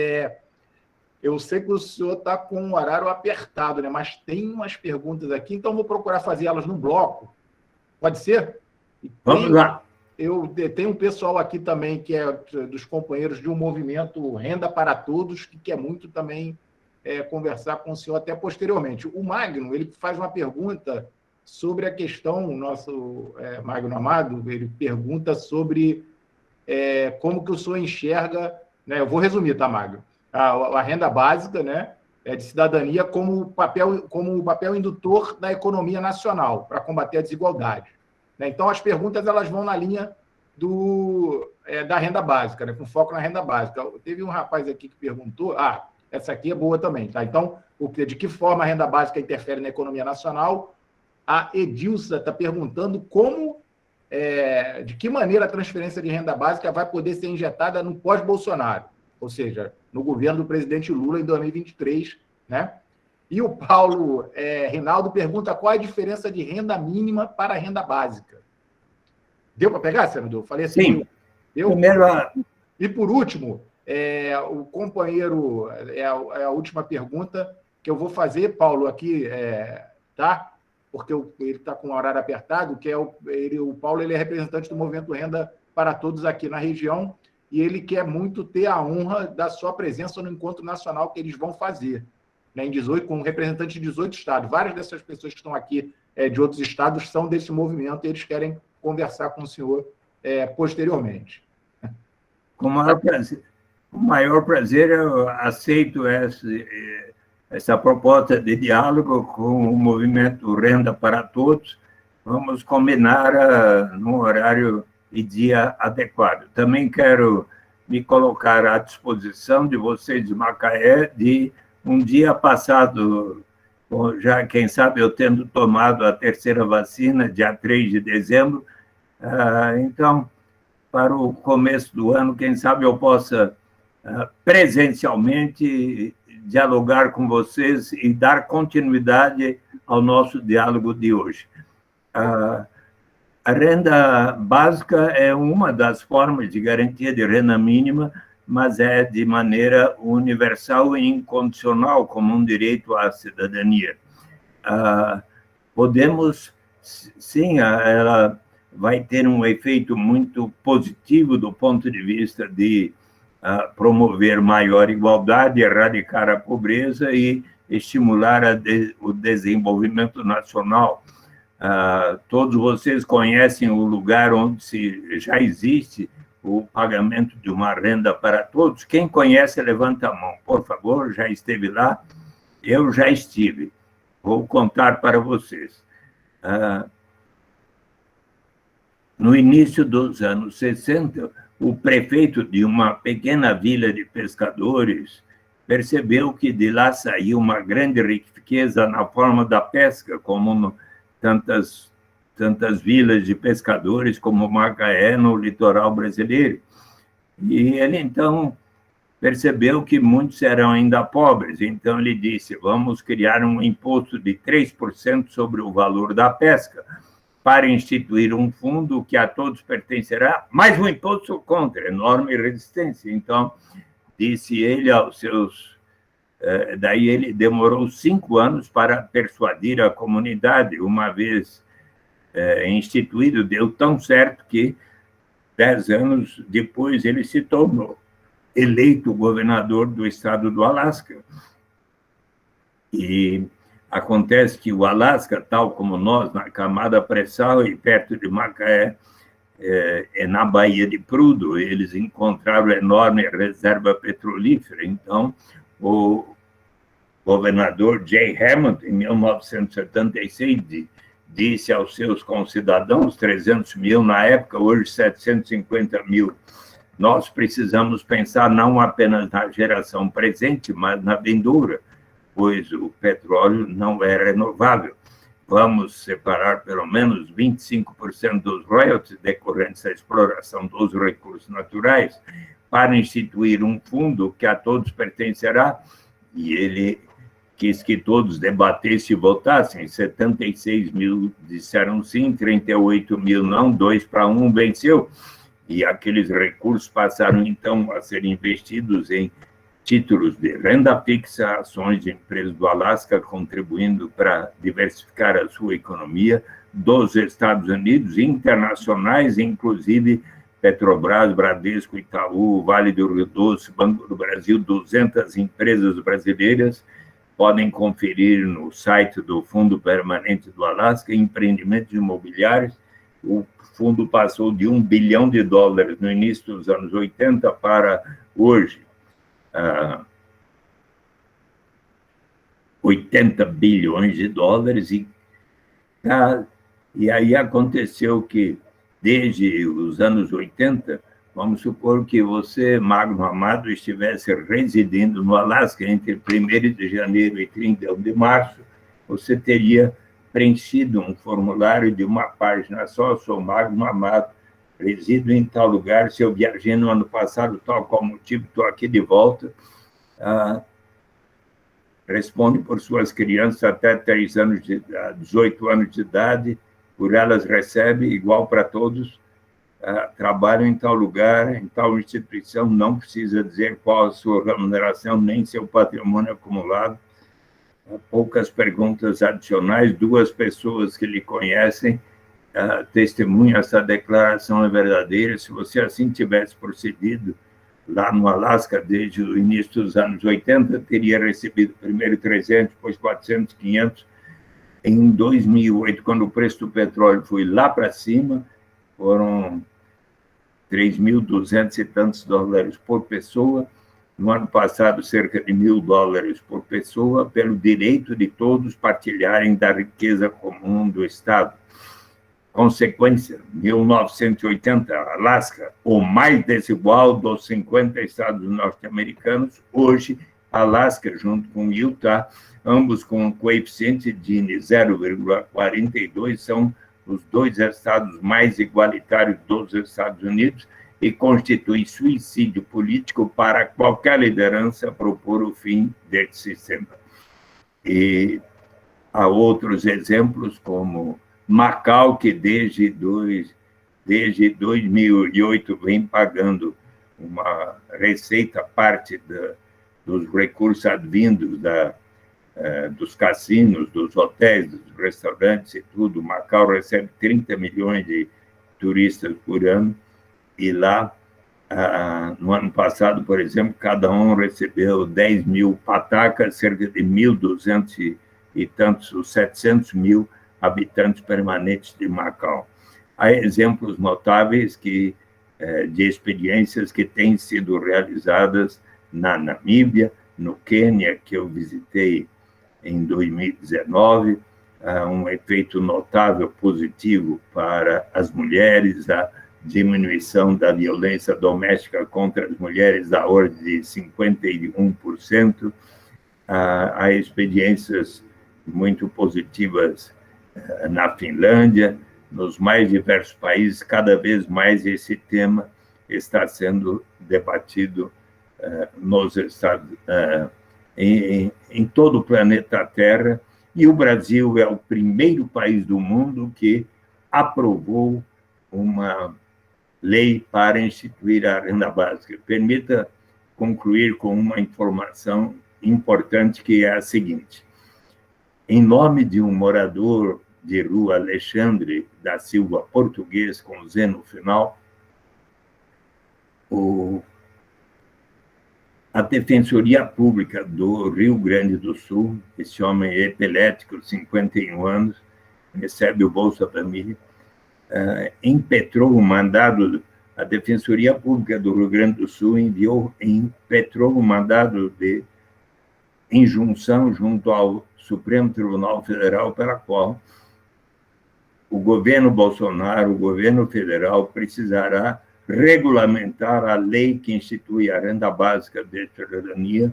eu sei que o senhor está com o horário apertado, né? Mas tem umas perguntas aqui, então vou procurar fazer elas no bloco. Pode ser? Vamos lá. Eu tenho um pessoal aqui também que é dos companheiros de um movimento Renda para Todos, que quer muito também conversar com o senhor até posteriormente. O Magno, ele faz uma pergunta sobre a questão, o nosso Magno Amado, ele pergunta sobre como que o senhor enxerga, né? Eu vou resumir, tá, Magno? A renda básica, né, de cidadania como papel indutor da economia nacional para combater a desigualdade. Né? Então, as perguntas elas vão na linha da renda básica, né, com foco na renda básica. Teve um rapaz aqui que perguntou, essa aqui é boa também, tá? Então, de que forma a renda básica interfere na economia nacional? A Edilsa está perguntando de que maneira a transferência de renda básica vai poder ser injetada no pós-Bolsonaro, ou seja, no governo do presidente Lula em 2023, né? E o Paulo Rinaldo pergunta qual é a diferença de renda mínima para a renda básica. Deu para pegar, senador? Falei assim. Sim. Deu? Primeiro... E, por último, o companheiro, a última pergunta que eu vou fazer, Paulo, aqui, tá? Porque ele está com o horário apertado, que o Paulo ele é representante do Movimento Renda para Todos aqui na região, e ele quer muito ter a honra da sua presença no encontro nacional que eles vão fazer, né, com representantes de 18 estados. Várias dessas pessoas que estão aqui de outros estados são desse movimento e eles querem conversar com o senhor posteriormente. Com o maior prazer, eu aceito essa proposta de diálogo com o movimento Renda para Todos. Vamos combinar num horário e dia adequado. Também quero me colocar à disposição de vocês de Macaé de um dia passado, já quem sabe eu tendo tomado a terceira vacina, dia 3 de dezembro, então, para o começo do ano, quem sabe eu possa presencialmente, dialogar com vocês e dar continuidade ao nosso diálogo de hoje. A renda básica é uma das formas de garantia de renda mínima, mas é de maneira universal e incondicional, como um direito à cidadania. Podemos, sim, ela vai ter um efeito muito positivo do ponto de vista de promover maior igualdade, erradicar a pobreza e estimular o desenvolvimento nacional. Todos vocês conhecem o lugar onde já existe o pagamento de uma renda para todos. Quem conhece, levanta a mão, por favor. Já esteve lá? Eu já estive. Vou contar para vocês. No início dos anos 60, o prefeito de uma pequena vila de pescadores percebeu que de lá saía uma grande riqueza na forma da pesca, como tantas vilas de pescadores como Macaé, no litoral brasileiro. E ele, então, percebeu que muitos eram ainda pobres. Então, ele disse, vamos criar um imposto de 3% sobre o valor da pesca, para instituir um fundo que a todos pertencerá, mas o imposto contra, enorme resistência. Então, disse ele aos seus... Daí ele demorou 5 anos para persuadir a comunidade. Uma vez instituído, deu tão certo que 10 anos depois ele se tornou eleito governador do estado do Alasca. E acontece que o Alasca, tal como nós, na camada pré-sal e perto de Macaé, na Baía de Prudhoe, eles encontraram enorme reserva petrolífera. Então, o governador Jay Hammond, em 1976, disse aos seus concidadãos, 300 mil na época, hoje 750 mil, nós precisamos pensar não apenas na geração presente, mas na vindoura, pois o petróleo não é renovável. Vamos separar pelo menos 25% dos royalties decorrentes da exploração dos recursos naturais para instituir um fundo que a todos pertencerá. E ele quis que todos debatessem e votassem. 76 mil disseram sim, 38 mil não, 2-1 venceu. E aqueles recursos passaram, então, a ser investidos em títulos de renda fixa, ações de empresas do Alasca, contribuindo para diversificar a sua economia, dos Estados Unidos, internacionais, inclusive Petrobras, Bradesco, Itaú, Vale do Rio Doce, Banco do Brasil, 200 empresas brasileiras. Podem conferir no site do Fundo Permanente do Alasca, empreendimentos imobiliários. O fundo passou de $1 bilhão no início dos anos 80 para hoje 80 bilhões de dólares, e aí aconteceu que, desde os anos 80, vamos supor que você, Magno Amado, estivesse residindo no Alasca entre 1º de janeiro e 31 de março, você teria preenchido um formulário de uma página só, sou Magno Amado, resido em tal lugar, se eu viajei no ano passado, tal qual motivo, estou aqui de volta. Responde por suas crianças até 18 anos de idade, por elas recebe, igual para todos, trabalham em tal lugar, em tal instituição, não precisa dizer qual a sua remuneração, nem seu patrimônio acumulado. Poucas perguntas adicionais, 2 pessoas que lhe conhecem, testemunha essa declaração é verdadeira. Se você assim tivesse procedido lá no Alasca desde o início dos anos 80, teria recebido primeiro 300, depois 400, 500. Em 2008, quando o preço do petróleo foi lá para cima, foram 3.200 e tantos dólares por pessoa. No ano passado, cerca de $1.000 por pessoa, pelo direito de todos partilharem da riqueza comum do Estado. Consequência, 1980, Alasca, o mais desigual dos 50 estados norte-americanos. Hoje, Alasca, junto com Utah, ambos com um coeficiente de 0,42, são os 2 estados mais igualitários dos Estados Unidos, e constitui suicídio político para qualquer liderança propor o fim desse sistema. E há outros exemplos, como Macau, que desde 2008 vem pagando uma receita, parte dos recursos advindos dos cassinos, dos hotéis, dos restaurantes e tudo. Macau recebe 30 milhões de turistas por ano, e lá, no ano passado, por exemplo, cada um recebeu 10 mil patacas, cerca de 1.200 e tantos, 700 mil habitantes permanentes de Macau. Há exemplos notáveis de experiências que têm sido realizadas na Namíbia, no Quênia, que eu visitei em 2019, um efeito notável positivo para as mulheres, a diminuição da violência doméstica contra as mulheres da ordem de 51%, há experiências muito positivas na Finlândia, nos mais diversos países. Cada vez mais esse tema está sendo debatido nos Estados em todo o planeta Terra, e o Brasil é o primeiro país do mundo que aprovou uma lei para instituir a renda básica. Permita concluir com uma informação importante, que é a seguinte: em nome de um morador de rua, Alexandre da Silva Português, com Z no final, a Defensoria Pública do Rio Grande do Sul, esse homem é epilético, 51 anos, recebe o Bolsa Família, impetrou o mandado. A Defensoria Pública do Rio Grande do Sul impetrou o mandado de injunção junto ao Supremo Tribunal Federal, pela qual o governo Bolsonaro, o governo federal, precisará regulamentar a lei que institui a renda básica de cidadania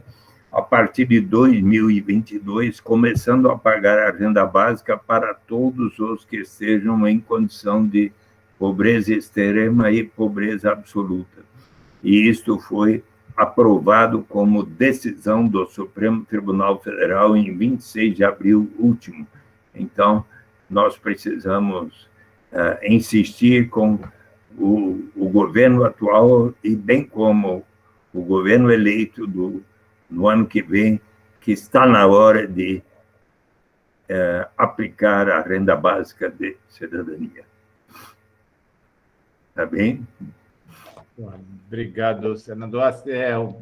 a partir de 2022, começando a pagar a renda básica para todos os que estejam em condição de pobreza extrema e pobreza absoluta. E isto foi aprovado como decisão do Supremo Tribunal Federal em 26 de abril último. Então, nós precisamos insistir com o governo atual, e bem como o governo eleito no ano que vem, que está na hora de aplicar a renda básica de cidadania. Tá bem? Obrigado, senador.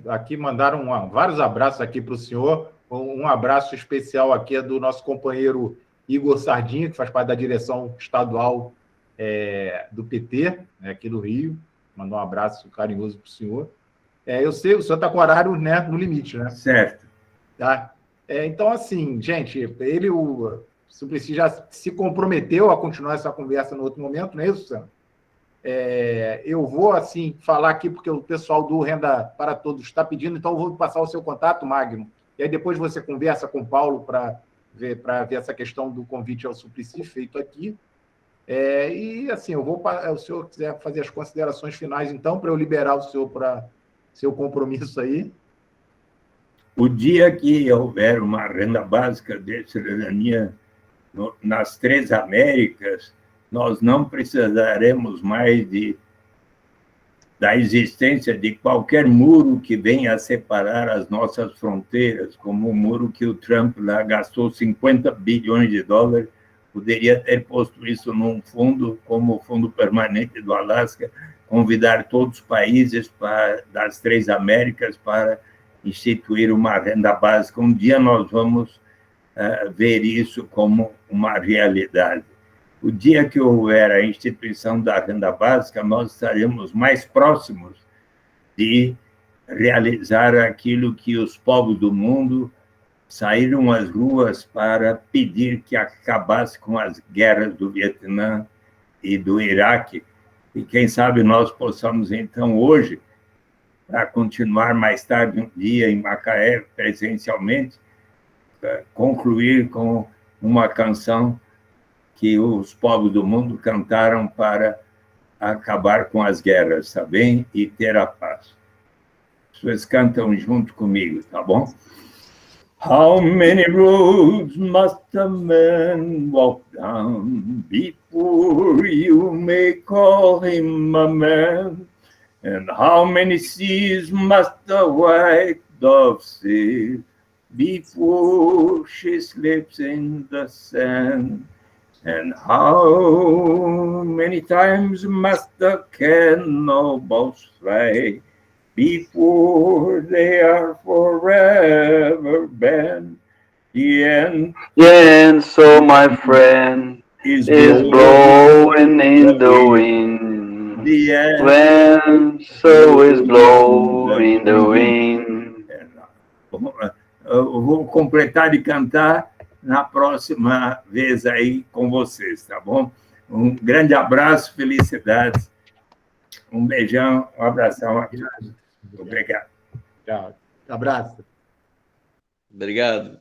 Aqui mandaram vários abraços aqui para o senhor. Um abraço especial aqui é do nosso companheiro Igor Sardinha, que faz parte da direção estadual do PT, aqui do Rio. Mandou um abraço carinhoso para o senhor. Eu sei, o senhor está com o horário, né, no limite, né? Certo. Tá? Então, assim, gente, o Suplicy já se comprometeu a continuar essa conversa no outro momento, não é isso, Sam? Eu vou, assim, falar aqui, porque o pessoal do Renda para Todos está pedindo, então eu vou passar o seu contato, Magno, e aí depois você conversa com o Paulo para ver essa questão do convite ao Suplicy feito aqui. E, assim, se o senhor quiser fazer as considerações finais, então, para eu liberar o senhor para seu compromisso aí. O dia que houver uma renda básica de cidadania nas 3 Américas, nós não precisaremos mais da existência de qualquer muro que venha a separar as nossas fronteiras, como o muro que o Trump lá gastou 50 bilhões de dólares, poderia ter posto isso num fundo, como o Fundo Permanente do Alasca, convidar todos os países das 3 Américas para instituir uma renda básica. Um dia nós vamos ver isso como uma realidade. O dia que houver a instituição da renda básica, nós estaremos mais próximos de realizar aquilo que os povos do mundo saíram às ruas para pedir que acabasse com as guerras do Vietnã e do Iraque. E quem sabe nós possamos, então, hoje, para continuar mais tarde um dia em Macaé, presencialmente, concluir com uma canção que os povos do mundo cantaram para acabar com as guerras, tá bem? E ter a paz. As pessoas cantam junto comigo, tá bom? How many roads must a man walk down before you may call him a man? And how many seas must the white dove sail before she slips in the sand? And how many times must the cannonballs fly before they are forever banned? The end And so, my friend, is is blowing in the wind. The end When so is blowing the wind. Eu vou completar de cantar na próxima vez aí com vocês, tá bom? Um grande abraço, felicidades. Um beijão, um abração aqui. Obrigado. Tchau. Abraço. Obrigado.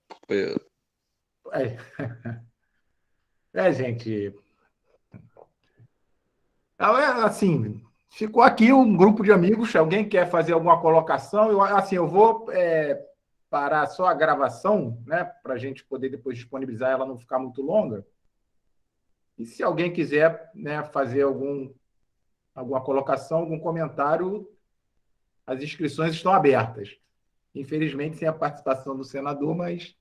Gente. Assim, ficou aqui um grupo de amigos. Alguém quer fazer alguma colocação? Eu vou parar só a gravação, né, para a gente poder depois disponibilizar ela, não ficar muito longa. E se alguém quiser, né, fazer alguma colocação, algum comentário, as inscrições estão abertas. Infelizmente, sem a participação do senador, mas